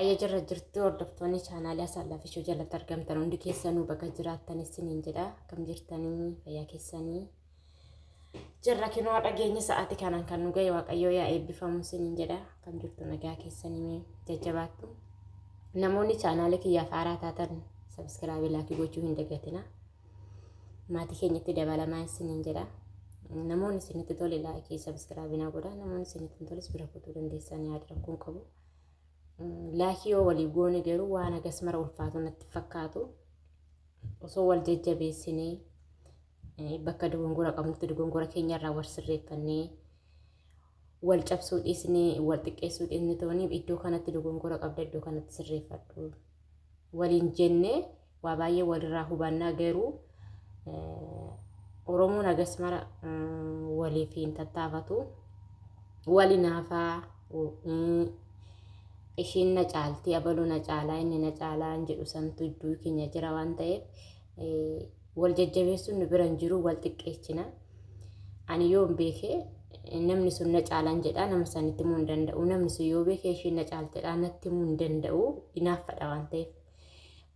Ayya jirra jirtu hordoftoonni chaanaalii Asaallaaf Ishoo jalatti argamtan hundi keessanuu bakka jiraattan isiniin jedha. Akkam jirtanii fayyaa keessanii jirra kinoo dhageenya sa'aatii kanaan kan nu ga'e Waaqayyoo yaa eebbifamu isiniin jedha. Akkam jirtu nagaa keessanii jajjabaattu. Namoonni chaanaalii kiyyaaf haaraa taatan sabskiraaybii laakii gochuu hin dagatina. Maatii keenyatti dabalamaa isiniin jedha. Namoonni isinitti tole laakii sabskiraaybii na godha. Namoonni isinitti hin toles bira kutuu dandeessanii yaada rakkoon qabu. Laakii yoo walii goone garuu waan agas mara ulfaatu natti fakkaatu. Osoo wal jajjabeessinee bakka dogongora qabnutti dogongora keenyarraa wal sirreeffannee wal cabsuu dhiisnee wal xiqqeessuu dhiisnee ta'anii iddoo kanatti dogongora qabda iddoo kanatti sirreeffadhu waliin jennee waa baay'ee walirraa hubannaa garuu Oromoon agas mara waliif hin tattaafatu wali naafaa ishiin na caalti abaluu na caalaa inni na caalaa jedhu santu iddoo keenya jira waan ta'eef wal jajjabeessuun nu bira hin jiru wal xiqqeessina. Ani yoo beekee namni sun na caalaan jedha nama sanitti himuu hin danda'u. Namni sun yoo beekee ishiin na caaltedha natti himuu hin danda'u. Inaaffadha waan ta'eef.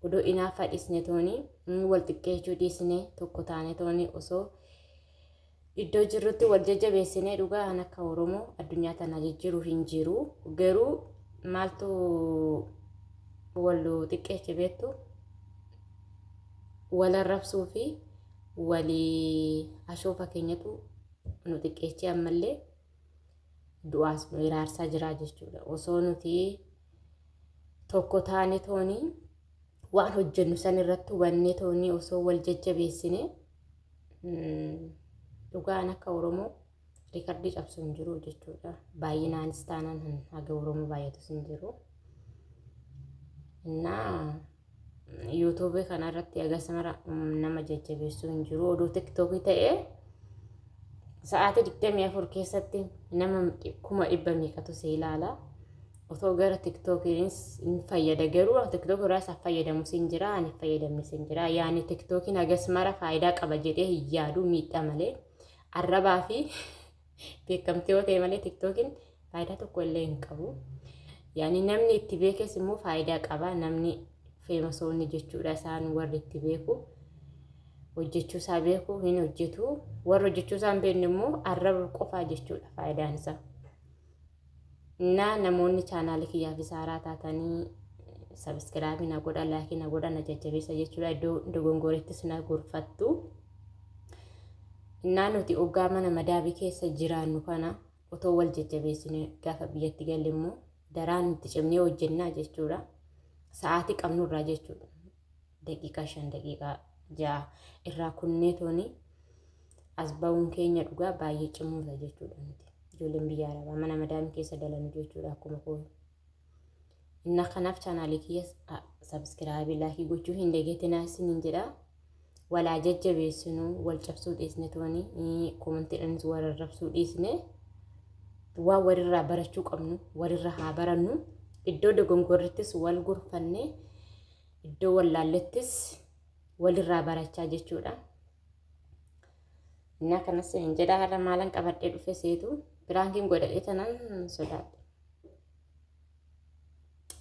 Odoo inaaffaa dhiisnee tooni wal xiqqeessuu dhiisnee tokko taanee tooni osoo iddoo jirrutti wal jajjabeessinee dhugaan akka Oromoo addunyaa tana jijjiiruu hin jiru. Garuu maaltu wal xiqqeessee beektu wal arrabsuu fi walii ashoofa keenyatu nu xiqqeessee ammallee du'aas nu iraarsaa jira jechuudha. Osoo nuti tokko taane tooni waan hojjennu san irratti hubannee tooni osoo wal jajjabeessine dhugaan akka Oromoo riikardii cabsuu hin jiru jechuudha. Baay'inaanis taanaan haga Oromoo baay'atus hin jiru. Innaa YouTube kanarratti agas mara nama jajjabeessuu hin jiru. Oduu TikTokii ta'ee sa'aatii 24 keessatti nama 100,000 si ilaala. Otoo gara TikTokiinis hin fayyada garuu TikTok irraas fayyadamus hin jira ani fayyadamus hin jira. Yaani TikTokiin agas mara faayidaa qaba jedhee hin yaadu miidha malee arrabaa fi beekamtii yoo ta'e malee TikTokiin faayidaa tokko illee hin qabu. Yaani namni itti beekes immoo faayidaa qaba. Namni feemasoonni jechuudha isaan warri itti beeku hojjechuu isaa beeku hin hojjetu. Warri hojjechuu isaa hin beekne immoo arraba qofaa jechuudha faayidaan isaa. Namoonni chaanaalii kiyyaaf haaraa taatanii sabskiraaybii na godha laakii na godha na jajjabeessa jechuudha. Iddoo dogongoreettis na gorfattu. Nuti oggaa mana madaabii keessa jiraannu kana otoo wal jajjabeessine gaafa biyyatti galle immoo daraan itti cimnee hojjennaa jechuudha. Sa'aatii qabnurraa jechuudha. Daqiiqaa 5 daqiiqaa 6 irraa kunnee tooni as ba'uun keenya dhugaa baay'ee cimuudha jechuudha. Ijoolleen biyya Arabaa mana madaabii keessa dalanu jechuudha akkuma koo. Kanaaf chaanaalii kiyya sabskiraaybii laakii gochuu hin dagatinaa isiniin jedha. Walaa jajjabeessinu wal cabsuu dhiisne tooni komantiidhaanis wal arrabsuu dhiisne waan walirraa barachuu qabnu walirraa haa barannu. Iddoo dogongorrittis wal gorfanne iddoo wallaallettis walirraa barachaa jechuudha. Kanas hin jedha haala maalan qabadhee dhufe seetu biraankiin godhadhee tanaan sodaadha.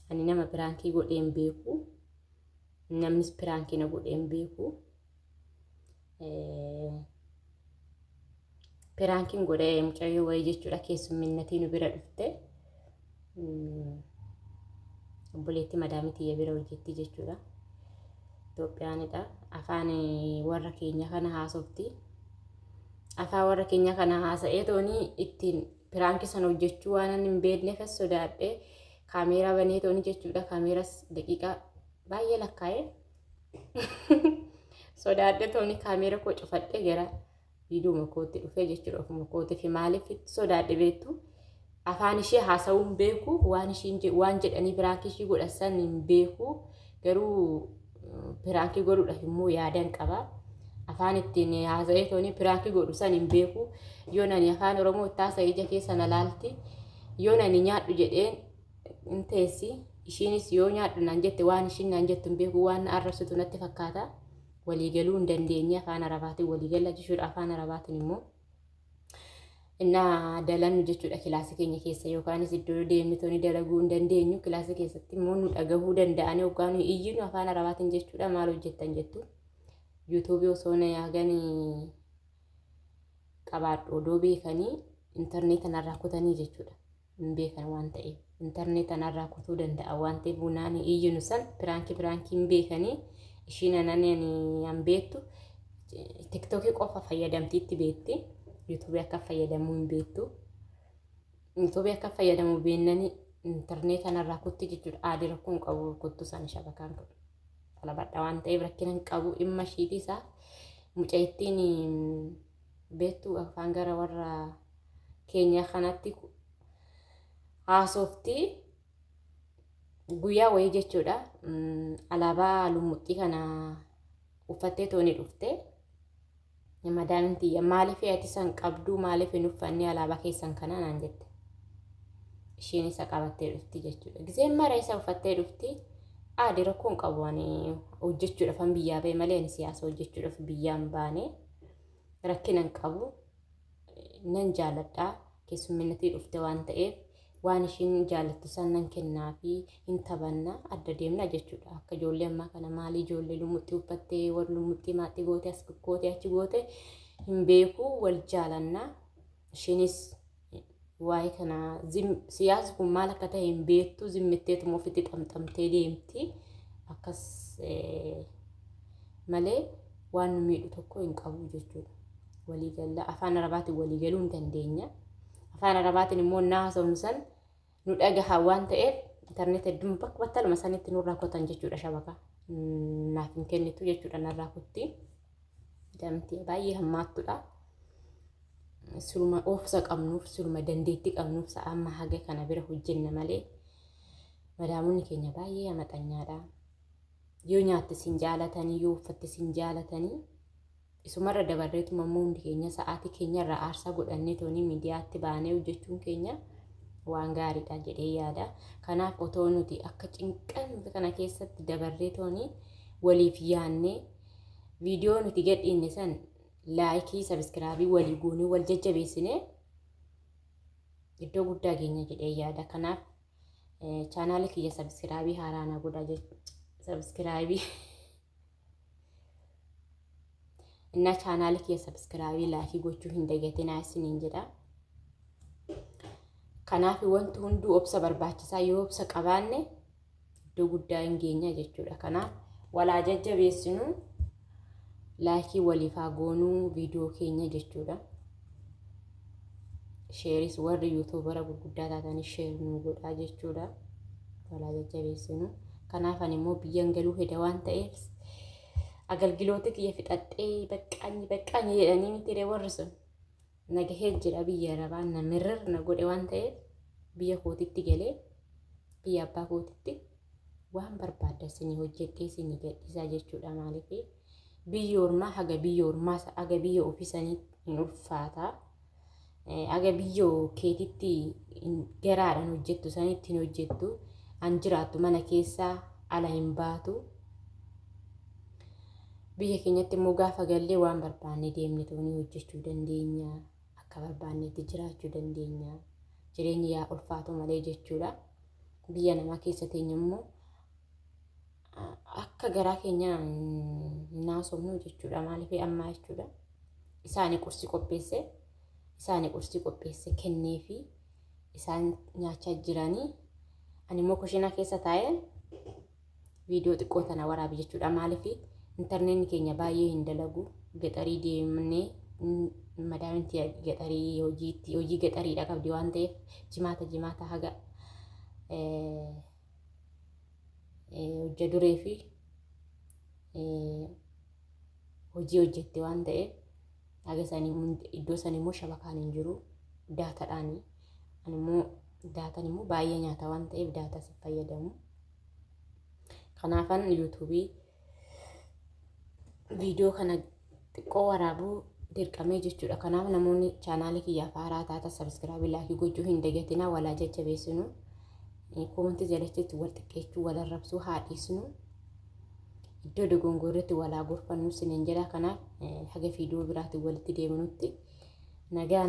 Ani nama biraankii godhee hin beeku. Namnis biraankii na godhee hin beeku. Biraankiin godhee mucayyoo wayii jechuudha keessumminnatii nu bira dhufte. Obboleetti madaamitii bira hojjetti jechuudha. Itoophiyaanidha. Afaan warra keenya kana haasofti. Afaan warra keenya kana haasa'ee tooni ittiin biraankii sana hojjechuu waan hin beekneef sodaadhee kaameeraa banee tooni jechuudha. Kaameeras daqiiqaa baay'ee lakkaa'ee sodaadhee tooni kaameera koo cufadhee gara viidiyoo kootti dhufee jechuudha. Ofuma kootii fi maaliif sodaadhee beektu afaan ishee haasa'uu hin beeku waan jedhanii biraankii ishee godhasan hin beeku garuu biraankii godhuudhaaf immoo yaadan qaba. Afaan ittiin haasa'ee tooni biraankii godhu san hin beeku. Yoo nani afaan Oromoo itti haasa'ee ija keessa na laalti. Yoo nani nyaadhu jedheen hin teessi. Ishiinis yoo nyaadhu naan jette waan ishiin naan jettu hin beeku waan arrabsitu natti fakkaata. Waliigaluu hin dandeenye afaan Arabaatiin waliigala jechuudha. Afaan Arabaatiin immoo innaa dalannu jechuudha kilaasii keenya keessa yookaanis iddoo deemnitoonni dalaguu hin dandeenyu kilaasii keessatti immoo nu dhagahuu danda'anii yookaan nu iyyinu afaan arabaatiin jechuudha maal hojjettan jettu yuutuubii osoo na yaaganii qabaadhu odoo beekanii intarneetanarraa kutanii jechuudha hin beekan waan ta'eef intarneetanarraa kutuu danda'a waan ta'eef bunaan iyyinu san piraankii beekanii ishiin an beektu tiktookii qofa fayyadamtiitti beekti. YouTube akka fayyadamuu hin beektu. YouTube akka fayyadamuu beennani intarneetanarraa kutti jechuudha. Aadii rakkoon qabu kuttu san shabakaan kun. Qalabadha waan ta'eef rakkina hin qabu dhimma ishiitii isaa mucayittiin beektu afaan gara warra keenya kanatti haasofti guyyaa wayii jechuudha. Alaabaa lumuxxii kana uffattee tooni dhufte. Madaamin tiyya maaliif ati san qabdu maaliif hin uffanne alaabaa keessan kana naan jette. Isheen isa qabattee dhufti jechuudha. Giseen mara isa uffattee dhufti. Aadii rakkoon qabu ani hojjechuudhaaf an biyyaa ba'e malee ani siyaasa hojjechuudhaaf biyyaan baane rakkina hin qabu. Nan jaaladha keessumminnatii dhufte waan ta'eef waan ishiin jaalattu san nan kennaa fi hin taphanna adda deemna jechuudha. Akka ijoollee ammaa kana maalii ijoollee lumuxxii uffattee warri lumuxxii maaxxii goote as goote achi goote hin beeku wal jaalanna. Isheenis waa'ee kana siyaasni kun maal akka ta'e hin beektu zimmitteetuma ofitti xamxamtee deemti. Akkas malee waan nu miidhu tokko hin qabu jechuudha. Waliigala afaan arabaatiin waliigaluu hin dandeenya. Afaan arabaatiin immoo naasawun san nu dhagaha waan ta'eef internet hedduun bakka battaluma sanitti nurraa kotan jechuudha shabaka. Naaf hin kennitu jechuudha narraa kutti. Damtee baay'ee hammaattudha. Suluma oofsa qabnuuf suluma dandeettii qabnuuf sa'a amma haga kana bira hojjenna malee madaamonni keenya baay'ee amaxanyaadha. Yoo nyaatte sin jaalatanii yoo uffatte sin jaalatanii isumarra dabarreetuma immoo hundi keenya sa'aatii keenyarraa aarsaa godhannee toonii miidiyaatti baanee hojjechuun keenya waan gaariidha jedhee yaada. Kanaaf otoo nuti akka cinqamte kana keessatti dabarree toonii waliif yaannee viidiyoo nuti gadhiinne san laayikii sabiskiraabii walii goonee wal jajjabeessinee iddoo guddaa geenya jedhee yaada. Kanaaf chaanaala kiyya sabiskiraabii haaraana godhaa jechuudha. Sabiskiraabii inna chaanaala kiyya sabiskiraabii laayikii gochuu hin dagatinaa isiniin jedha. Kanaaf wanti hunduu obsa barbaachisaa yoo obsa qabaanne iddoo guddaa hin geenya jechuudha. Kanaaf walaa jajjabeessinu laayikii waliif haa goonuu viidiyoo keenya jechuudha. Sheeris warri yuutuubara gurguddaa taatanii sheer nu godhaa jechuudha. Walaa jajjabeessinu. Kanaaf ani immoo biyyan galuu heda waan ta'eef agalgiloota kiyya fixadhee baqqaanyi jedhanii miti warri sun nagahee jira biyya arabaa namirra na godhe waan ta'eef biyya kootitti galee biyya abbaa kootitti waan barbaadda isinii hojjedhee isinii gadhiisaa jechuudha. Maaliif biyya ormaa haga biyya ormaa haga biyya ofiisanii hin ulfaata. Haga biyya keetitti garaadhaan hojjettu sanitti hin hojjettu. An jiraattu mana keessaa ala hin baatu. Biyya keenyatti immoo gaafa gallee waan barbaanne deemne toonii hojjechuu dandeenya. Akka barbaannetti jiraachuu dandeenya. Jireenyi yaa ulfaatu malee jechuudha. Biyya namaa keessa teenya immoo akka garaa keenya naasomnu jechuudha. Maaliif ammaa jechuudha. Isaanii qursi qopheesse kennee fi isaan nyaachaa jiranii. Ani immoo kushiina keessa taa'een viidiyoo xiqqoo tana waraabi jechuudha. Maaliif intarneetni keenya baay'ee hin dalagu. Gaxarii deemnee madaaminti gaxarii hojii gaxariidha qabdi waan ta'eef jimaata haga hojja duree fi hojii hojjette waan ta'eef haga iddoo sanii immoo shabakaan hin jiru daataadhaani. Ani immoo daataan immoo baay'ee nyaata waan ta'eef daataa si fayyadamu. Kanaafan yuutuubii viidiyoo kana xiqqoo waraabuu dirqamee jechuudha. Kanaaf namoonni chaanaala kiyyaaf haaraa taata sabiskiraabii laayikii gochuu hin dagatinaa walaa jajjabeessinu. Koomentii jalatti wal xiqqeechuu wal arrabsuu haa dhiisnu. Iddoo dogongorreetti walaa gorfannu siniin jedha. Kanaaf haga viidiyoo biraatiin walitti deemnutti nagaan